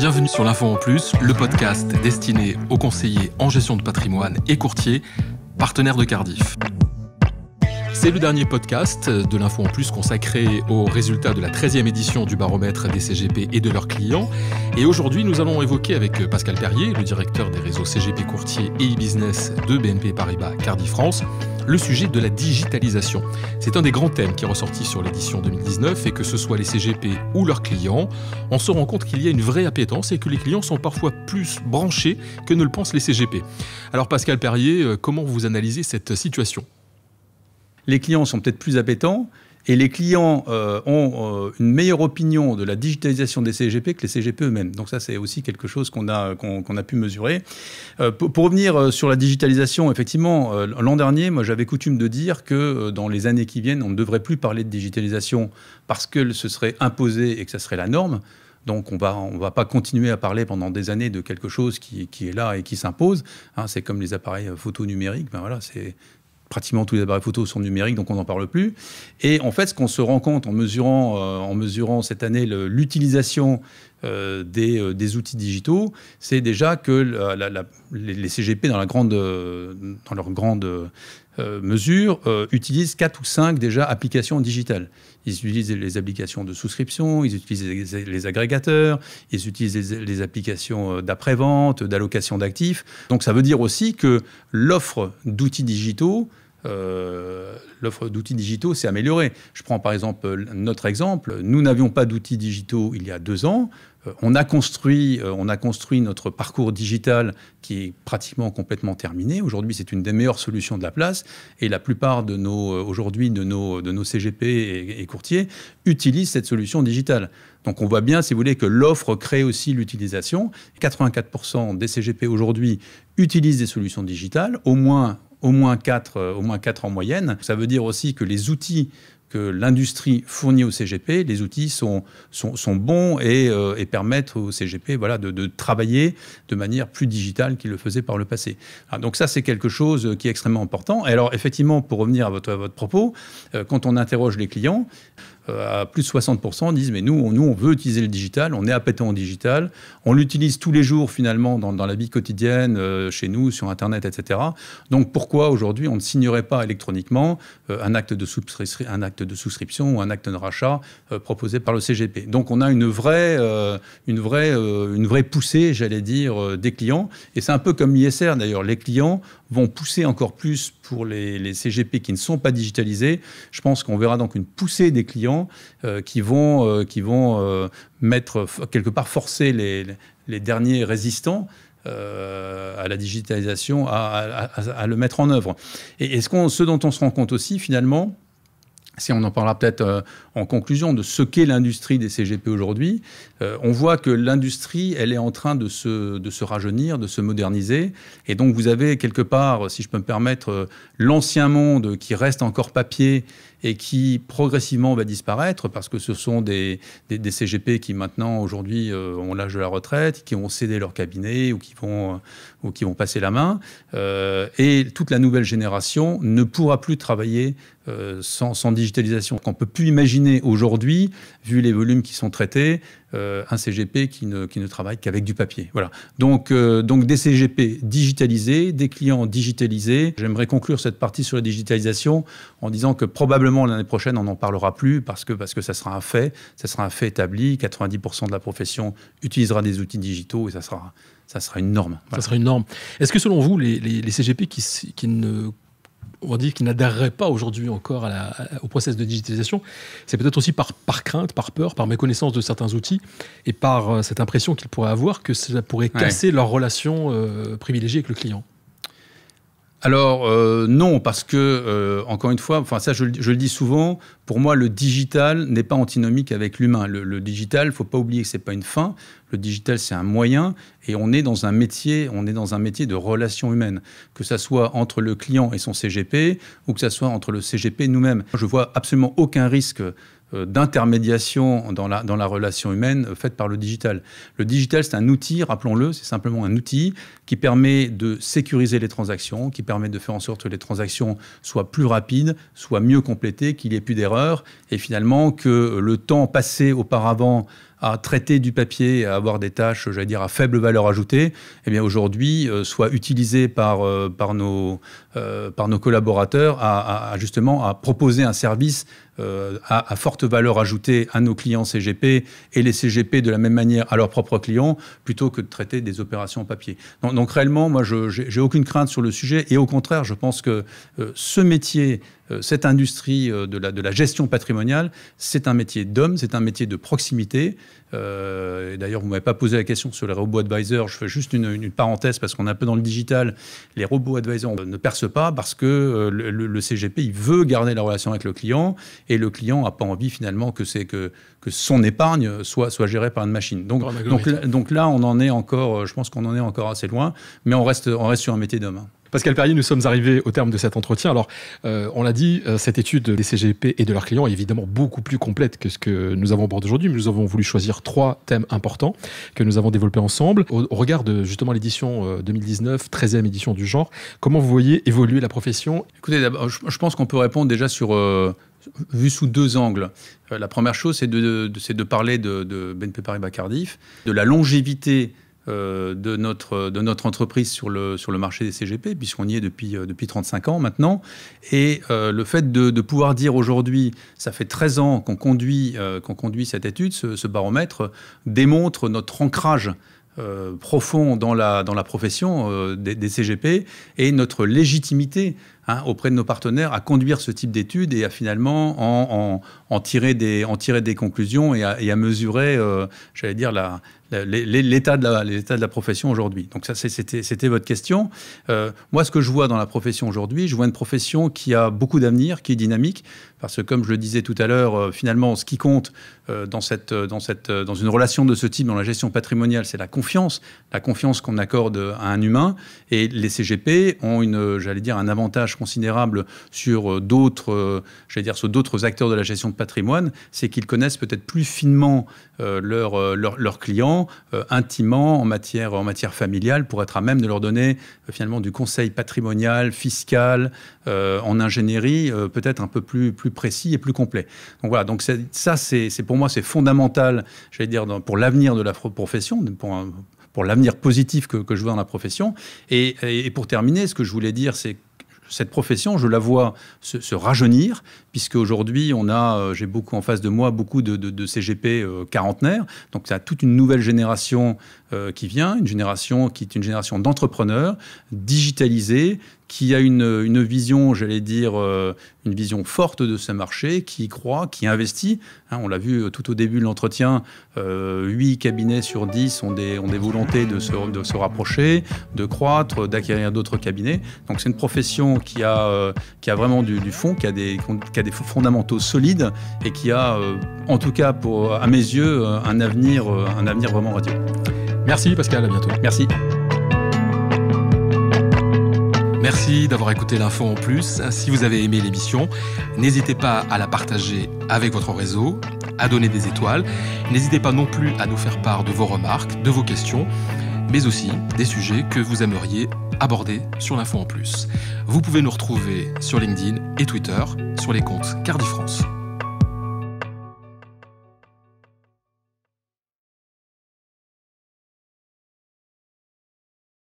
Bienvenue sur l'Info en Plus, le podcast destiné aux conseillers en gestion de patrimoine et courtiers, partenaires de Cardif. C'est le dernier podcast de l'Info en Plus consacré aux résultats de la 13e édition du baromètre des CGP et de leurs clients. Et aujourd'hui, nous allons évoquer avec Pascal Perrier, le directeur des réseaux CGP Courtier et e-business de BNP Paribas Cardif France, le sujet de la digitalisation. C'est un des grands thèmes qui est ressorti sur l'édition 2019 et que ce soit les CGP ou leurs clients, on se rend compte qu'il y a une vraie appétence et que les clients sont parfois plus branchés que ne le pensent les CGP. Alors Pascal Perrier, comment vous analysez cette situation ? Les clients sont peut-être plus appétents et les clients ont une meilleure opinion de la digitalisation des CGP que les CGP eux-mêmes. Donc ça, c'est aussi quelque chose qu'on a pu mesurer. Pour revenir sur la digitalisation, effectivement, l'an dernier, moi, j'avais coutume de dire que dans les années qui viennent, on ne devrait plus parler de digitalisation parce que ce serait imposé et que ça serait la norme. Donc, on va pas continuer à parler pendant des années de quelque chose qui est là et qui s'impose. C'est comme les appareils photo numériques. C'est pratiquement tous les appareils photo sont numériques, donc on n'en parle plus. Et en fait, ce qu'on se rend compte en mesurant cette année l'utilisation des outils digitaux, c'est déjà que les CGP, dans leur grande mesure, utilisent 4 ou 5 déjà applications digitales. Ils utilisent les applications de souscription, ils utilisent les agrégateurs, ils utilisent les applications d'après-vente, d'allocation d'actifs. Donc ça veut dire aussi que l'offre d'outils digitaux s'est améliorée. Je prends par exemple notre exemple. Nous n'avions pas d'outils digitaux il y a 2 ans. On a construit notre parcours digital qui est pratiquement complètement terminé. Aujourd'hui, c'est une des meilleures solutions de la place. Et la plupart de nos CGP et courtiers utilisent cette solution digitale. Donc on voit bien, si vous voulez, que l'offre crée aussi l'utilisation. 84% des CGP aujourd'hui utilisent des solutions digitales, au moins 4 en moyenne. Ça veut dire aussi que les outils que l'industrie fournit au CGP, les outils sont bons et permettent au CGP de travailler de manière plus digitale qu'ils le faisaient par le passé. Donc ça, c'est quelque chose qui est extrêmement important. Et alors, effectivement, pour revenir à votre propos, quand on interroge les clients, à plus de 60% disent « mais nous, on veut utiliser le digital, on est appétent au digital, on l'utilise tous les jours finalement dans la vie quotidienne, chez nous, sur Internet, etc. Donc pourquoi aujourd'hui on ne signerait pas électroniquement un acte de souscription ou un acte de rachat proposé par le CGP ?» Donc on a une vraie poussée, j'allais dire, des clients. Et c'est un peu comme l'ISR d'ailleurs. Les clients vont pousser encore plus pour les CGP qui ne sont pas digitalisés. Je pense qu'on verra donc une poussée des clients qui vont mettre quelque part forcer les derniers résistants à la digitalisation à le mettre en œuvre. Et ce dont on se rend compte aussi finalement, si on en parlera peut-être en conclusion de ce qu'est l'industrie des CGP aujourd'hui, on voit que l'industrie, elle est en train de se rajeunir, de se moderniser. Et donc, vous avez quelque part, si je peux me permettre, l'ancien monde qui reste encore papier et qui progressivement va disparaître parce que ce sont des CGP qui maintenant, aujourd'hui, ont l'âge de la retraite, qui ont cédé leur cabinet ou qui vont passer la main. Et toute la nouvelle génération ne pourra plus travailler sans digitalisation. On ne peut plus imaginer aujourd'hui, vu les volumes qui sont traités, un CGP qui ne travaille qu'avec du papier. Voilà. Donc des CGP digitalisés, des clients digitalisés. J'aimerais conclure cette partie sur la digitalisation en disant que probablement l'année prochaine, on n'en parlera plus parce que ça sera un fait établi. 90% de la profession utilisera des outils digitaux et ça sera une norme. Voilà. Ça sera une norme. Est-ce que selon vous, les CGP on va dire qu'ils n'adhéreraient pas aujourd'hui encore au process de digitalisation, c'est peut-être aussi par crainte, par peur, par méconnaissance de certains outils et par cette impression qu'ils pourraient avoir que ça pourrait casser leur relation privilégiée avec le client? Alors non, parce que, encore une fois, ça je le dis souvent, pour moi le digital n'est pas antinomique avec l'humain. Le digital, il ne faut pas oublier que ce n'est pas une fin. Le digital, c'est un moyen et on est dans un métier de relations humaines, que ça soit entre le client et son CGP ou que ça soit entre le CGP nous-mêmes. Je ne vois absolument aucun risque d'intermédiation dans la relation humaine faite par le digital. Le digital, c'est un outil, rappelons-le, c'est simplement un outil qui permet de sécuriser les transactions, qui permet de faire en sorte que les transactions soient plus rapides, soient mieux complétées, qu'il n'y ait plus d'erreurs, et finalement que le temps passé auparavant à traiter du papier, à avoir des tâches, j'allais dire, à faible valeur ajoutée, eh bien aujourd'hui, soit utilisé par nos collaborateurs justement à proposer un service à forte valeur ajoutée à nos clients CGP et les CGP de la même manière à leurs propres clients, plutôt que de traiter des opérations en papier. Donc réellement, moi, j'ai aucune crainte sur le sujet, et au contraire, je pense que ce métier, cette industrie de la gestion patrimoniale, c'est un métier d'homme, c'est un métier de proximité. Et d'ailleurs, vous ne m'avez pas posé la question sur les robo-advisors. Je fais juste une parenthèse parce qu'on est un peu dans le digital. Les robo-advisors ne percent pas parce que le CGP, il veut garder la relation avec le client, et le client n'a pas envie finalement que son épargne soit gérée par une machine. Donc là, on en est encore, je pense qu'on en est encore assez loin, mais on reste sur un métier d'homme. Pascal Perrier, nous sommes arrivés au terme de cet entretien. Alors, on l'a dit, cette étude des CGP et de leurs clients est évidemment beaucoup plus complète que ce que nous avons abordé aujourd'hui, mais nous avons voulu choisir 3 thèmes importants que nous avons développés ensemble. Au regard de justement l'édition 2019, 13e édition du genre, comment vous voyez évoluer la profession ? Écoutez, d'abord, je pense qu'on peut répondre déjà vu sous 2 angles. La première chose, c'est de parler de BNP Paribas Cardif, de la longévité de notre entreprise sur le marché des CGP, puisqu'on y est depuis 35 ans maintenant. Et le fait de pouvoir dire aujourd'hui, ça fait 13 ans qu'on conduit cette étude, ce baromètre, démontre notre ancrage profond dans la profession des CGP, et notre légitimité auprès de nos partenaires à conduire ce type d'études et à finalement en tirer des conclusions et à mesurer, j'allais dire, l'état de la profession aujourd'hui. Donc ça, c'était votre question. Moi, ce que je vois dans la profession aujourd'hui, je vois une profession qui a beaucoup d'avenir, qui est dynamique, parce que comme je le disais tout à l'heure, finalement, ce qui compte dans une relation de ce type, dans la gestion patrimoniale, c'est la confiance qu'on accorde à un humain. Et les CGP ont un avantage considérable sur d'autres acteurs de la gestion de patrimoine, c'est qu'ils connaissent peut-être plus finement leurs clients, intimement, en matière familiale, pour être à même de leur donner finalement du conseil patrimonial, fiscal, en ingénierie, peut-être un peu plus précis et plus complet. Donc voilà, donc pour moi, c'est fondamental, j'allais dire, pour l'avenir de la profession, pour l'avenir positif que je vois dans la profession. Et pour terminer, ce que je voulais dire, c'est que cette profession, je la vois se rajeunir, puisque aujourd'hui, j'ai beaucoup en face de moi, beaucoup de CGP quarantenaires. Donc, il y a toute une nouvelle génération qui vient, une génération qui est une génération d'entrepreneurs digitalisés, qui a une vision, j'allais dire, une vision forte de ce marché, qui y croit, qui investit. On l'a vu tout au début de l'entretien, 8 cabinets sur 10 ont des volontés de se rapprocher, de croître, d'acquérir d'autres cabinets. Donc c'est une profession qui a vraiment du fond, qui a des fondamentaux solides, et qui a, en tout cas à mes yeux, un avenir vraiment radieux. Merci Pascal, à bientôt. Merci. Merci d'avoir écouté l'Info en Plus. Si vous avez aimé l'émission, n'hésitez pas à la partager avec votre réseau, à donner des étoiles. N'hésitez pas non plus à nous faire part de vos remarques, de vos questions, mais aussi des sujets que vous aimeriez aborder sur l'Info en Plus. Vous pouvez nous retrouver sur LinkedIn et Twitter sur les comptes Cardif France.